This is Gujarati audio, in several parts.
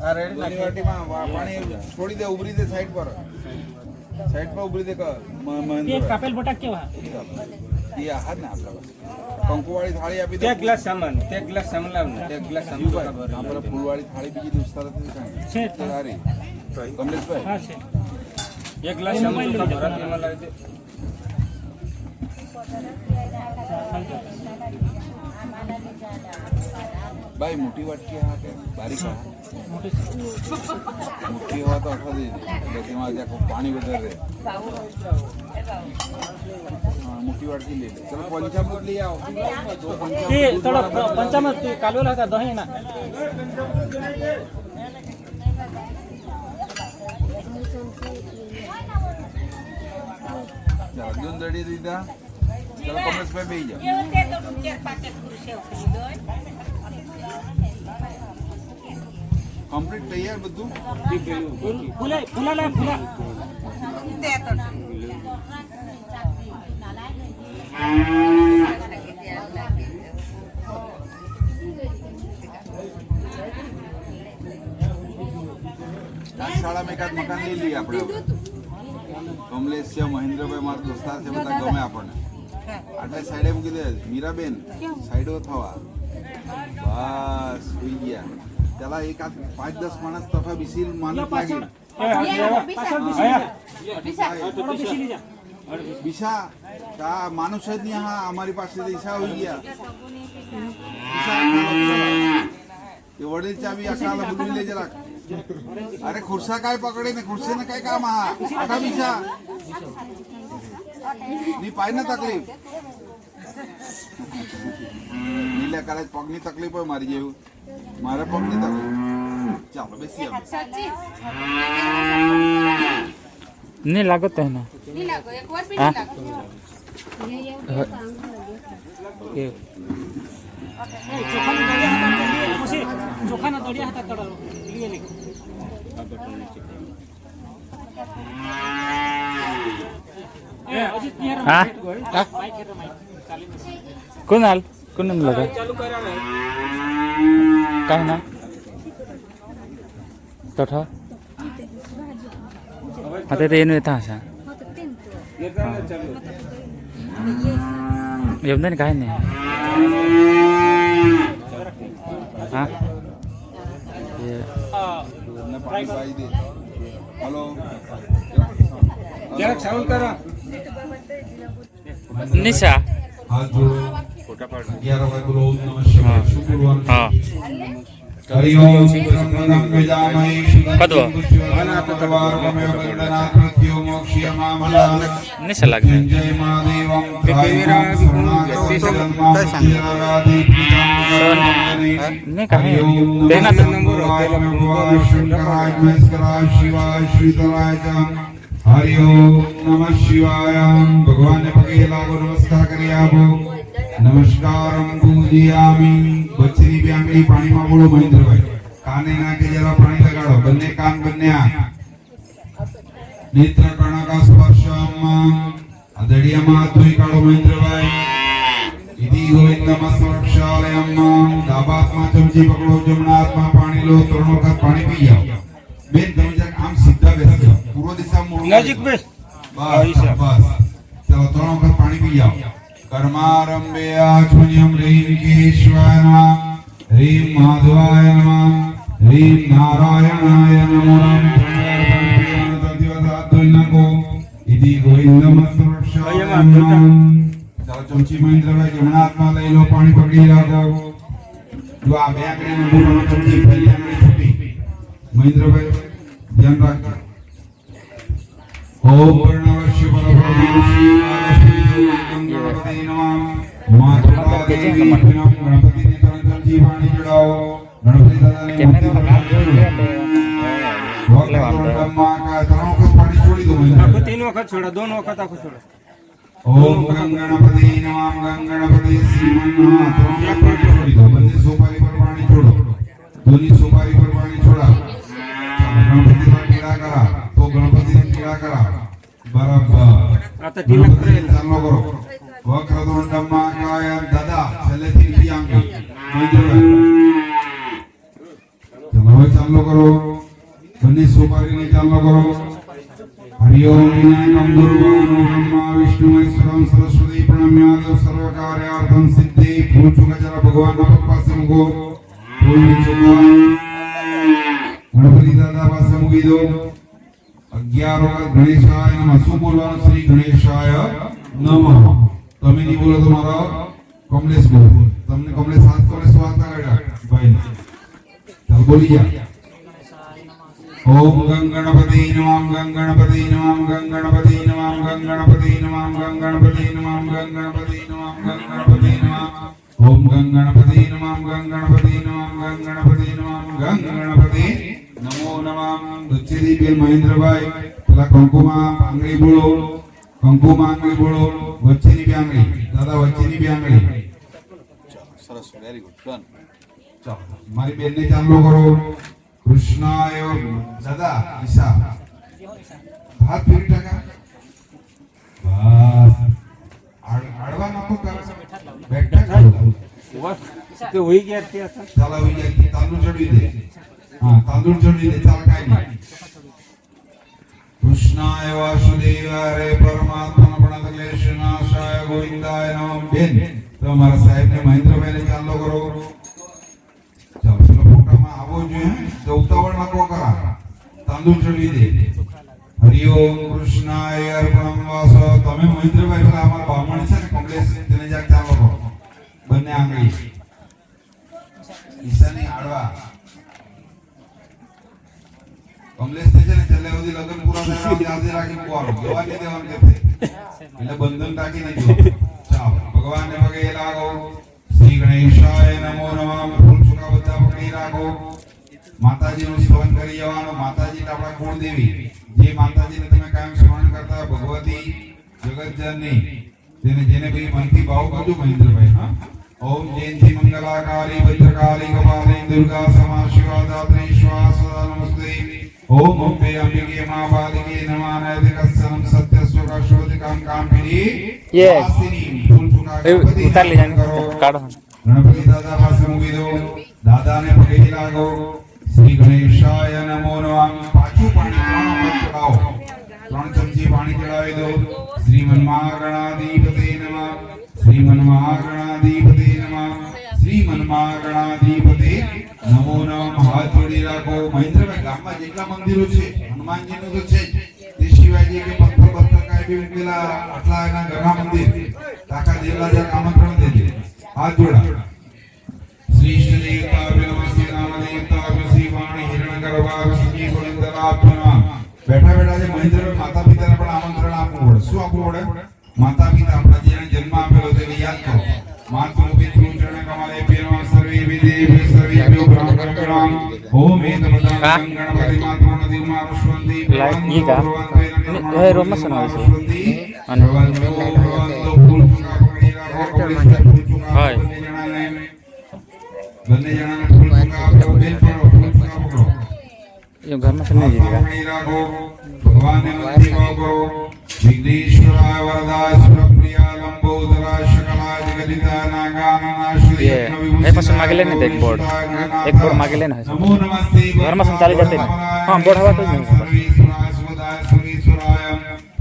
આ રેડી નાખી વાટીમાં પાણી છોડી દે, ઉભરી દે સાઈડ પર ઉભરી દે. ये कापेल बटाक केवा એ હાથ ને આપડા કંકુવાળી થાળી આપી દે. તે ગ્લાસ સામાન લાવ ને. તે ગ્લાસ સામાન આપણે ફૂલવાળી થાળી બીજી દોસ્તાર હતી છે સારી કમલેશભાઈ. હા છે એક ગ્લાસ સામાન તો ભરત એમાં લાવી દે. ભાઈ મોટી વાટકી હા કે બારીક હા? મોટી હોય તો અઠવા દે એટલે તેમાં જ્યાં પાણી વધારે રહે. હા મોટી વાટકી લઈ લે. ચલો પંચામૃત લઈ આવો. એ થોડો પંચામૃત કાલવેલા હતા દહીં ના અર્જુન દડી દીધા. ચલો કમલેશભાઈ બેસી જાઓ. કમ્પ્લીટ તૈયાર બધું. ફૂલા ફૂલા ફૂલા શાળામાં એકાદ મકાન લઈ લઈએ આપણે. કમલેશ છે, મહેન્દ્રભાઈ મારા દોસ્તાર છે, બધા ગમે આપણને. આટલે સાઈડે મૂકી દે. મીરાબેન સાઈડો થવા બસ સુઈ ગયા. પેલા એકાદ 5-10 માણસ તફા બિસીલ માનત લાગી. બિશા આ માનુષ જ નહીં. હા અમારી પાસે ઈશા હોઈ ગયા. એ વડીલ ચાવી આ કાલે ભૂલી લેજે રાખ. અરે ખુરશા કાય પકડે ને ખુરશી ને કઈ કામ. હા આટા બિશા ની પાય ને તકલીફ નીલે કાલે પગની તકલીફ હોય મારી જેવું. મારે પગની તકલીફ. ચાલો બેસી नहीं लागो तो है ना हाँ ચોખાના દોડિયા હતા તળાવ લીએ લે हाँ कुणाल कुणाल लगा कहीं ना तो था हाँ तो ये था सा ये हमने कहा नहीं हाँ ये हेलो જરાક સાઉન્ડ કરો. निशा हाथ जोड़ो 11 का गुरु नमः शिवाय शुक्रवार हाँ हरि ओम ब्रह्मणं वेदामहि कदवा शुक्रवारमेव वन्दनाकृत्यो मोक्ष्यमामला निशा लगने जय महादेवं नहीं कहा देना तो नंबर शंकराय महेश्वराय शिवाय श्रीधराय हरि ओम नमः शिवाय. भगवान ने पगे लागो नमस्कार करी आपो. नमस्कारम पूजयामि. बच्चीनी भी आंगળી પાણીમાં બોલો મહેન્દ્રભાઈ. કાને નાકે જરા પાણી લગાડો. બંને કાન બંને આંખ. નેત્ર કણકા સ્પર્શમ. અદડિયામાં હાથ ધોઈ કાઢો મહેન્દ્રભાઈ. ઇતિ ગોવિંદમ સંરક્ષાલયમ. ડાબા હાથમાં ચમચી પકડો. જમણા હાથમાં પાણી લો. 3 વખત પાણી પી જાઓ. બેન તમે જક આમ સીધા બેસજો. પૂર્વ દિશામાં નજીક બેસ. બસ બસ. ચલો 3 વખત પાણી પી જાઓ. कर्मारंभे आचमनियम ह्रीं केशवाय नमः. ह्रीं माधवाय नमः. ह्रीं नारायणाय नमः. प्रणयतदिवदाद्वैनको इति गोविंदमस्सुरक्षाय नमः. चलो चमची महेंद्रभाई जमણા હાથમાં લઈ લો. પાણી પકડી રાખો. જો આ બે આંગળીનો મૂળનો ચમચી પહેલી આંગળી છૂટી. મહેન્દ્રભાઈ ધ્યાન રાખજો. ओम प्रणवश्य परब्रह्म गणपति नमः. मातृका देवी नमः. गणपति ने तरंगम जी वाणी चढ़ाओ. गणपति दादा ने मूर्ति पर ब्रह्मा का तरों को पानी छोड़ी दो. આખું 3 વખત છોડો, 2 વખત આખું છોડો. ओम गणपति नमः. गणपति श्रीमन तरों को पानी छोड़ी दो. बंदी सोपारी पर पानी छोड़ो. दोनी सोपारी पर पानी छोड़ा. गणपति का कीड़ा करा तो गणपति ने कीड़ा करा बराबर. આ તો ઢીલા કરે. ચાલો કરો. વક્રતુંડ મહાકાય. દાદા છેલ્લેથી બીજી આંગળી. ચાલો હવે ચાલો કરો બંને સોપારીને ચાલો કરો હરિઓમ વિનાયકમ ગુરુવાનો બ્રહ્મા વિષ્ણુ મહેશ્વરમ સરસ્વતી પ્રણમ્યાદેવ સર્વ કાર્યાર્થમ સિદ્ધિ ફૂલ ચૂકા જરા ભગવાનના પગ પાસે મૂકો ફૂલ ચૂકા ગણપતિ દાદા પાસે મૂકી દો 11 વખત ગણેશાય નમઃ શું બોલવાનું શ્રી ગણેશાય નમઃ તમે નહીં બોલો તો મારો કમલેશ બોલો તમને કમલેશ હાથ કરે સ્વાદ ના કર્યા ભાઈ ચાલ બોલી જા ઓમ ગંગણપતિ નમઃ ગંગણપતિ નમઃ ગંગણપતિ નમઃ ગંગણપતિ નમઃ ગંગણપતિ નમઃ ગંગણપતિ નમઃ ગંગણપતિ નમઃ ઓમ ગંગણપતિ નમઃ ગંગણપતિ નમઃ ગંગણપતિ નમઃ ગંગણપતિ નમો નમઃ દુચ્ચેરી બેન મહેન્દ્રભાઈ પેલા કંકુમાં આંગળી બોલો કંકુમાં આંગળી બોલો વચ્ચેની બે આંગળી દાદા વચ્ચેની બે આંગળી સરસ વેરી ગુડ ડન ચાલો મારી બેનને ચાલો કરો કૃષ્ણાય દાદા ઈશા હાથ ફેરી ટકા બસ આડવા નાખો બેઠા તે હોઈ ગયા તે હતા ચાલો વિજય તાંદૂળ ચડવી દે હા તાંદૂળ ચડવી દે ચાલ કાઈ નહીં કૃષ્ણાય વાસુદેવાય રે પરમાત્મા પ્रणत क्लेश नाशाय गोविंदाय नमः બેન તો અમારા સાહેબને મહેન્દ્રભાઈને ચાલો કરો ચાલો ચલો ફોટામાં આવો જોઈએ તો ઉતાવળ નાખો કરા તાંદૂળ ચડવી દે હરિ ઓમ કૃષ્ણાય અર્પણમ વાસ તમે મહેન્દ્રભાઈ પેલા અમારા બ્રાહ્મણ છે ને કમલેશ તેને જા ચાલો કરો બંને આંગળી ઈશાની આડવા કમલેશ છે ને છેલ્લે સુધી લગ્ન પૂરા થયા ત્યાંથી રાખી મૂકવાનું જવા નહીં દેવાનું કે એટલે બંધન રાખી નહીં જોવાનું ચાલો ભગવાનને પગે લાગો શ્રી ગણેશાય નમો નમઃ ફૂલ ચૂકા બધા પકડી રાખો માતાજીનું સ્મરણ કરી જવાનું માતાજી એટલે આપણા કુળદેવી જે માતાજીને તમે કાયમ સ્મરણ કરતા ભગવતી જગતજનની તેને જેને ભાઈ મનથી ભાવ કરજો મહેન્દ્રભાઈ હા ઓમ જયંતી મંગલાકારી ભદ્રકાળી કપાલી દુર્ગા સમા શિવા દાત્રી શ્વાસદા નમસ્તે ओम अंबे अंबिके मां बालिके नमानयति कस्सनम सत्यस्वकाशोदिकां कामपिनी ये वासिनी फूल चुका उतार ले जाने काढो गणपति दादा पास मूकी दो दादा ने पगे लागो श्री गणेशाय नमो नमः पाछू पानी त्रण मत चढ़ाओ त्रण चमची पानी चढ़ावी दो श्रीमन महागणाधिपते नमः श्रीमन महागणाधिपते नमः श्रीमन महागणाधिपते नमो नमः हाथ जोड़ी રાખો મહેન્દ્રભાઈ ગામમાં જેટલા મંદિરો છે હનુમાનજીનું તો છે તે સિવાય જે કે પથ્થર કાઈ બી મૂકેલા આટલા એના ઘણા મંદિર કાકા દેવરાજા આમંત્રણ દેજે હાથ જોડા શ્રી ઇષ્ટ દેવતા નમસ્તે નામ દેવતા શ્રી વાણી હિરણ્યગર્ભા શ્રી ગોવિંદરાભ્યમા બેઠા બેઠા જે મહેન્દ્રભાઈ માતા પિતાને પણ આમંત્રણ આપવું પડે શું આપવું પડે માતા પિતા આપણા જેને જન્મ આપેલો તેને યાદ કરો मातृ पितृ चरण कमले पिरमा सर्वे विदेव सर्वेभ्यो ब्रह्मणं ओम एतमदां गणपति मातृ नदी मारुष्वन्ति ये का ये रोम में सुनाओ इसे અને હાય બંને જણાને ફૂલ ચૂકા આપો બેન પકડો ફૂલ ચૂકા પકડો ये घर में सुनने दीजिएगा भगवान ने मंदिर करो विघ्नेश्वराय वरदाय सुरप्रिया लंबोदराय शकलाय जगदिताय नागाननाश्री ये है पास मांगे लेने एक बोर्ड मांगे लेना है नमो नमस्ते घर में संचालित जाते हैं हाँ बोर्ड हवा तो नहीं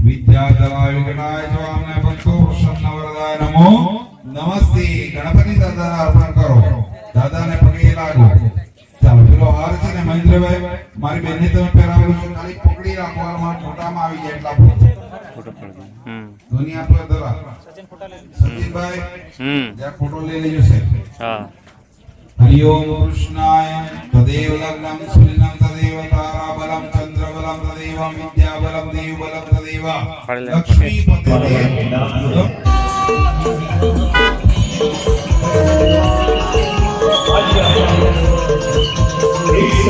विद्याधराय विकटाय स्वामी भक्तो प्रसन्न वरदाय नमो नमस्ते गणपति दादा अर्पण करो दादा ने पगे लागो ચાલો પેલો હાર છે ને મહેન્દ્રભાઈ મારી બેનને તમે પહેરાવેલો છો ખાલી પકડી રાખો મારા ફોટામાં આવી જાય એટલા ફોટો દુનિયા પર દરા સચિનભાઈ જ્યાં ફોટો લઈ લેજો સાહેબ हाँ हरि ओम कृष्णाय तदेव लग्नं सुलिनं तदेव ताराबलं चंद्रबलं तदेव विद्याबलं देवबलं तदेव लक्ष्मीपते Isso,